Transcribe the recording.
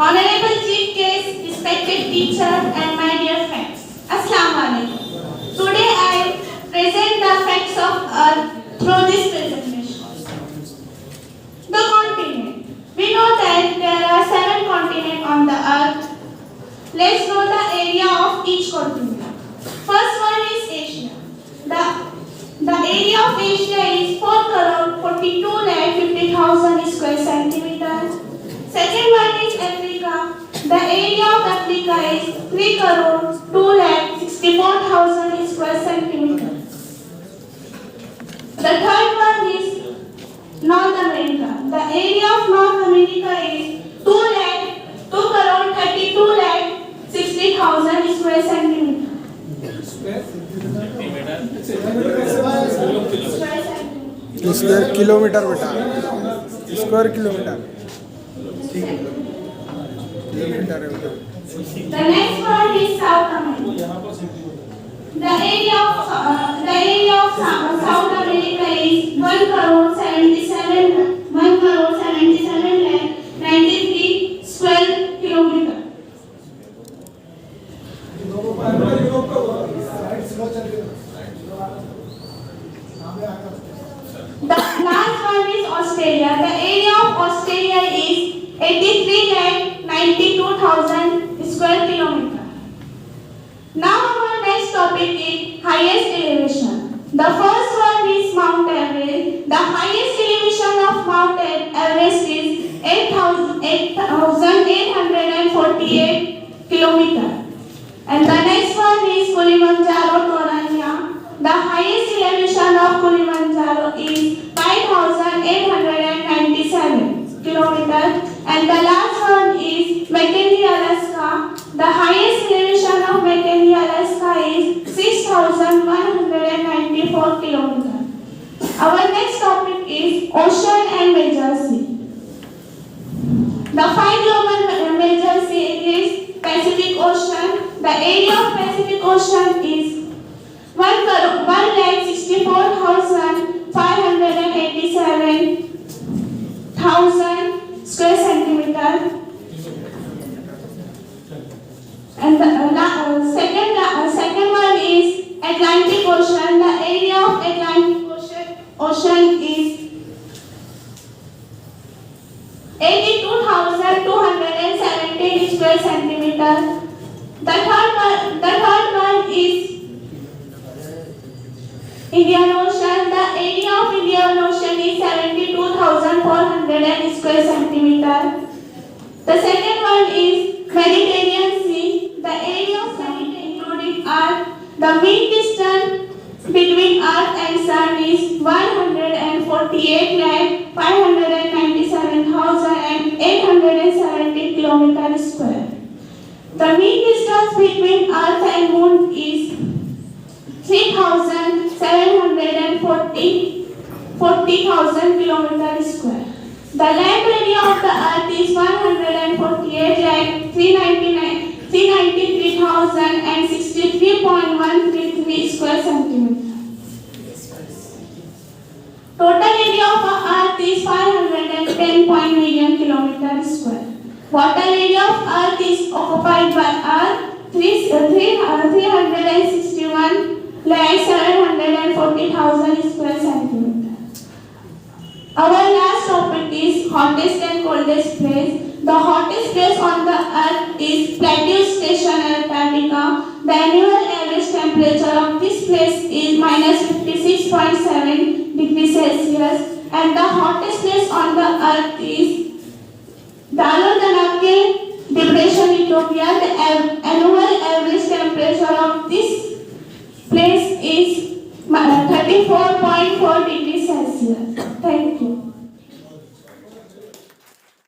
Honorable Chief Guest, respected teacher, and my dear friends, Assalamu alaikum. Today I present the facts of Earth through this presentation. The continent. We know that there are 7 continents on the Earth. Let's know the area of each continent. First one is Asia. The area of Asia is 4,42,50,000 square centimeters. Second one is Africa. The area of Africa is 3,02,64,000 square centimeters. The third one is North America. The area of North America is 2,32,60,000 square centimeters. Square kilometre बेटा square kilometre kilometre है बेटा. The next one is South America. The area of South America is 1,77,93 square kilometers. The last one is Australia. The area of Australia is 83,92,000 square kilometers. Now our next topic is highest elevation. The first one is Mount Everest. The highest elevation of Mount Everest is 8,848 kilometers. And the next one is Kilimanjaro, Tanzania. The highest elevation of Kilimanjaro is 5,897 kilometers. And the last one is McKinley, Alaska. The highest elevation of McKinley, Alaska is 6,194 kilometers. Our next topic is ocean and major sea. The 5 global major sea is Pacific Ocean. The area of Pacific Ocean is 1,64,587,000 square centimeters. And the second one is Atlantic Ocean. The area of Atlantic Ocean is 82,217 square centimeters. The third one is Indian Ocean. The area of Indian Ocean is 72,400 square centimeters. The second one is Mediterranean Sea. The area of Mediterranean including Earth. The mean distance between Earth and Sun is 148,597,870 kilometers square. The mean distance between Earth and Moon is 3,740,000 kilometers square. The land area of the Earth is 148,393,063.133 square centimeters. Total area of the Earth is 510 million kilometers square. Water area of Earth is occupied by Earth 361,740,000 square centimeters. Our last topic is hottest and coldest place. The hottest place on the Earth is Plateau Station, Antarctica. The annual average temperature of this place is -56.7 degrees Celsius. And the hottest place on the Earth is Dalo-Danakil Depression, Ethiopia. The annual average temperature of this place is 34.4 degrees Celsius. Thank you.